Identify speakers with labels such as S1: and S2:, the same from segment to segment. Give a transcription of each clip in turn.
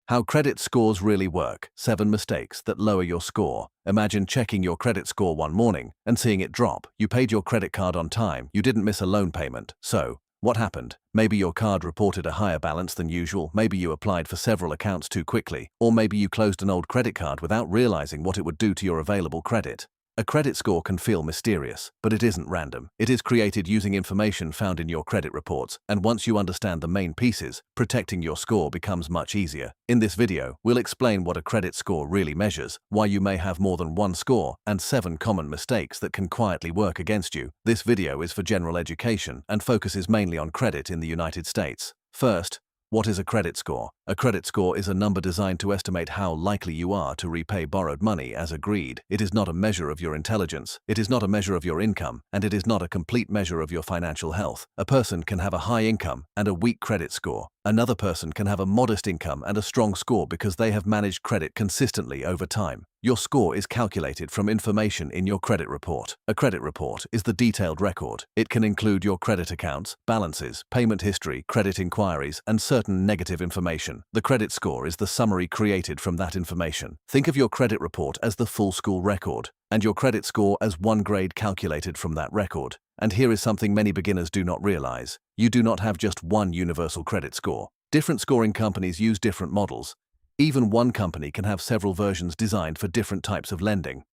S1: How credit scores really work. 7 mistakes that lower your score. Imagine checking your credit score one morning and seeing it drop. You paid your credit card on time. You didn't miss a loan payment. So, what happened? Maybe your card reported a higher balance than usual. Maybe you applied for several accounts too quickly. Or maybe you closed an old credit card without realizing what it would do to your available credit. A credit score can feel mysterious, but it isn't random. It is created using information found in your credit reports, and once you understand the main pieces, protecting your score becomes much easier. In this video, we'll explain what a credit score really measures, why you may have more than one score, and 7 common mistakes that can quietly work against you. This video is for general education and focuses mainly on credit in the United States. First, what is a credit score? A credit score is a number designed to estimate how likely you are to repay borrowed money as agreed. It is not a measure of your intelligence, it is not a measure of your income, and it is not a complete measure of your financial health. A person can have a high income and a weak credit score. Another person can have a modest income and a strong score because they have managed credit consistently over time. Your score is calculated from information in your credit report. A credit report is the detailed record. It can include your credit accounts, balances, payment history, credit inquiries, and certain negative information. The credit score is the summary created from that information. Think of your credit report as the full school record, and your credit score as one grade calculated from that record. And here is something many beginners do not realize. You do not have just one universal credit score. Different scoring companies use different models. Even one company can have several versions designed for different types of lending.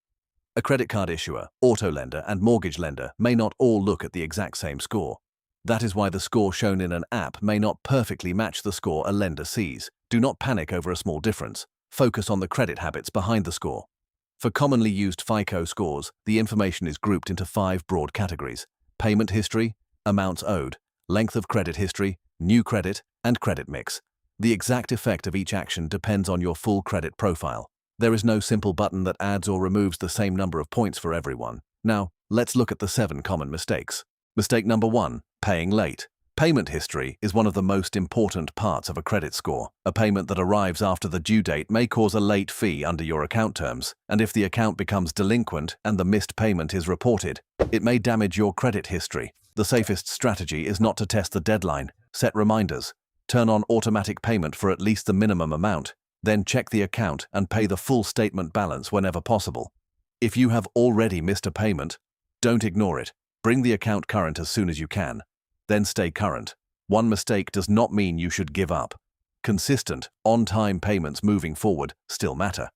S1: A credit card issuer, auto lender, and mortgage lender may not all look at the exact same score. That is why the score shown in an app may not perfectly match the score a lender sees. Do not panic over a small difference. Focus on the credit habits behind the score. For commonly used FICO scores, the information is grouped into 5 broad categories: payment history, amounts owed, length of credit history, new credit, and credit mix. The exact effect of each action depends on your full credit profile. There is no simple button that adds or removes the same number of points for everyone. Now, let's look at the 7 common mistakes. Mistake number 1, paying late. Payment history is one of the most important parts of a credit score. A payment that arrives after the due date may cause a late fee under your account terms, and if the account becomes delinquent and the missed payment is reported, it may damage your credit history. The safest strategy is not to test the deadline. Set reminders. Turn on automatic payment for at least the minimum amount, then check the account and pay the full statement balance whenever possible. If you have already missed a payment, don't ignore it. Bring the account current as soon as you can. Then stay current. One mistake does not mean you should give up. Consistent, on-time payments moving forward still matter.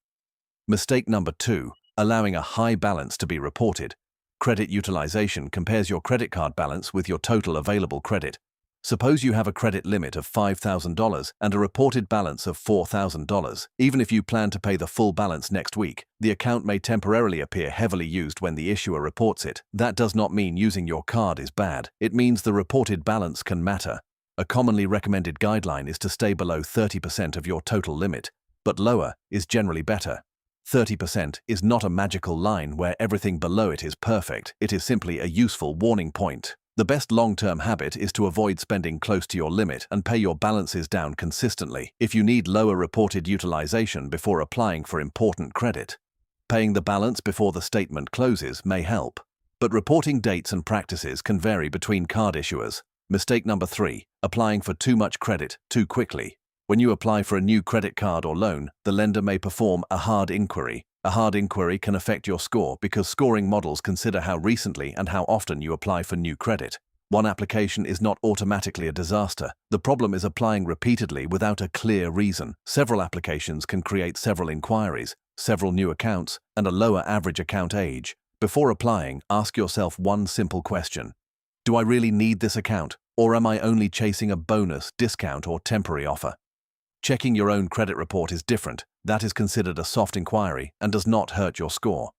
S1: Mistake number 2, allowing a high balance to be reported. Credit utilization compares your credit card balance with your total available credit. Suppose you have a credit limit of $5,000 and a reported balance of $4,000. Even if you plan to pay the full balance next week, the account may temporarily appear heavily used when the issuer reports it. That does not mean using your card is bad. It means the reported balance can matter. A commonly recommended guideline is to stay below 30% of your total limit, but lower is generally better. 30% is not a magical line where everything below it is perfect. It is simply a useful warning point. The best long-term habit is to avoid spending close to your limit and pay your balances down consistently. If you need lower reported utilization before applying for important credit, paying the balance before the statement closes may help. But reporting dates and practices can vary between card issuers. Mistake number 3, applying for too much credit too quickly. When you apply for a new credit card or loan, the lender may perform a hard inquiry. A hard inquiry can affect your score because scoring models consider how recently and how often you apply for new credit. One application is not automatically a disaster. The problem is applying repeatedly without a clear reason. Several applications can create several inquiries, several new accounts, and a lower average account age. Before applying, ask yourself one simple question. Do I really need this account, or am I only chasing a bonus, discount, or temporary offer? Checking your own credit report is different. That is considered a soft inquiry and does not hurt your score.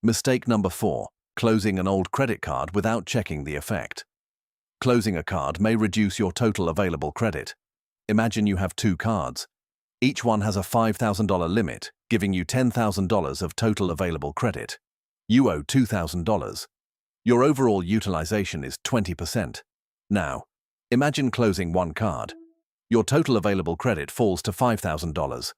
S1: Mistake number 4, closing an old credit card without checking the effect. Closing a card may reduce your total available credit. Imagine you have 2 cards. Each one has a $5,000 limit, giving you $10,000 of total available credit. You owe $2,000. Your overall utilization is 20%. Now, imagine closing one card. Your total available credit falls to $5,000.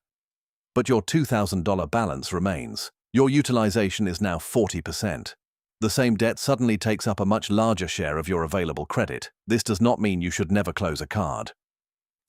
S1: But your $2,000 balance remains. Your utilization is now 40%. The same debt suddenly takes up a much larger share of your available credit. This does not mean you should never close a card.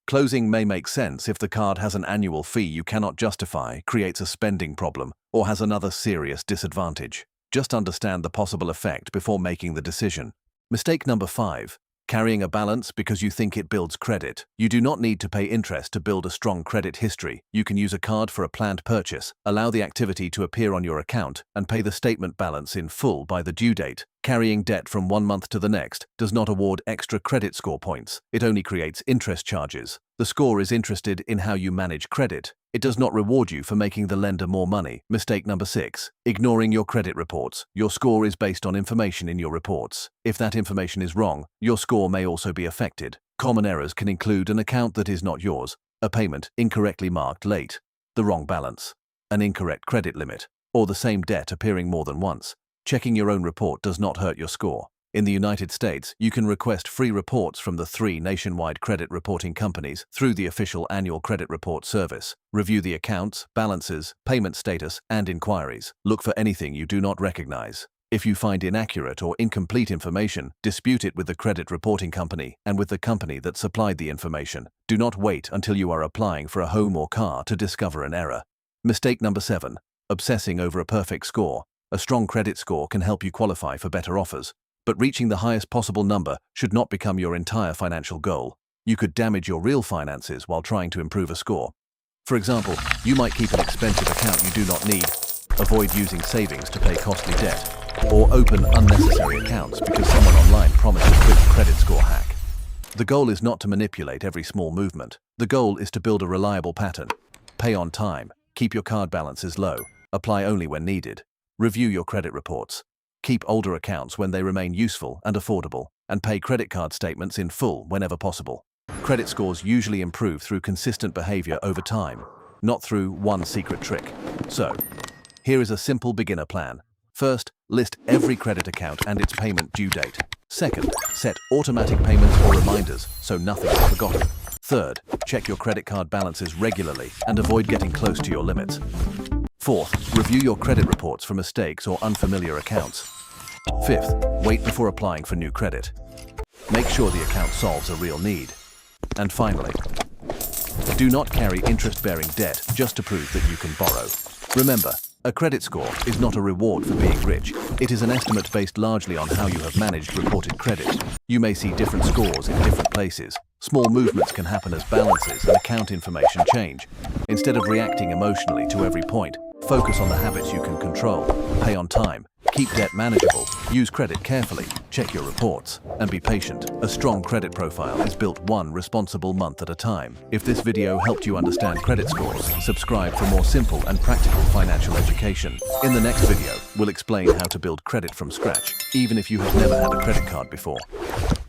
S1: Closing may make sense if the card has an annual fee you cannot justify, creates a spending problem, or has another serious disadvantage. Just understand the possible effect before making the decision. Mistake number 5. Carrying a balance because you think it builds credit. You do not need to pay interest to build a strong credit history. You can use a card for a planned purchase, allow the activity to appear on your account, and pay the statement balance in full by the due date. Carrying debt from one month to the next does not award extra credit score points. It only creates interest charges. The score is interested in how you manage credit. It does not reward you for making the lender more money. Mistake number 6. Ignoring your credit reports. Your score is based on information in your reports. If that information is wrong, your score may also be affected. Common errors can include an account that is not yours, a payment incorrectly marked late, the wrong balance, an incorrect credit limit, or the same debt appearing more than once. Checking your own report does not hurt your score. In the United States, you can request free reports from the 3 nationwide credit reporting companies through the official annual credit report service. Review the accounts, balances, payment status, and inquiries. Look for anything you do not recognize. If you find inaccurate or incomplete information, dispute it with the credit reporting company and with the company that supplied the information. Do not wait until you are applying for a home or car to discover an error. Mistake number 7. Obsessing over a perfect score. A strong credit score can help you qualify for better offers, but reaching the highest possible number should not become your entire financial goal. You could damage your real finances while trying to improve a score. For example, you might keep an expensive account you do not need, avoid using savings to pay costly debt, or open unnecessary accounts because someone online promised a quick credit score hack. The goal is not to manipulate every small movement. The goal is to build a reliable pattern. Pay on time, keep your card balances low, apply only when needed. Review your credit reports. Keep older accounts when they remain useful and affordable, and pay credit card statements in full whenever possible. Credit scores usually improve through consistent behavior over time, not through one secret trick. So, here is a simple beginner plan. First, list every credit account and its payment due date. Second, set automatic payments or reminders so nothing is forgotten. Third, check your credit card balances regularly and avoid getting close to your limits. Fourth, review your credit reports for mistakes or unfamiliar accounts. Fifth, wait before applying for new credit. Make sure the account solves a real need. And finally, do not carry interest-bearing debt just to prove that you can borrow. Remember, a credit score is not a reward for being rich. It is an estimate based largely on how you have managed reported credit. You may see different scores in different places. Small movements can happen as balances and account information change. Instead of reacting emotionally to every point, focus on the habits you can control. Pay on time, keep debt manageable, use credit carefully, check your reports, and be patient. A strong credit profile is built one responsible month at a time. If this video helped you understand credit scores, subscribe for more simple and practical financial education. In the next video, we'll explain how to build credit from scratch, even if you have never had a credit card before.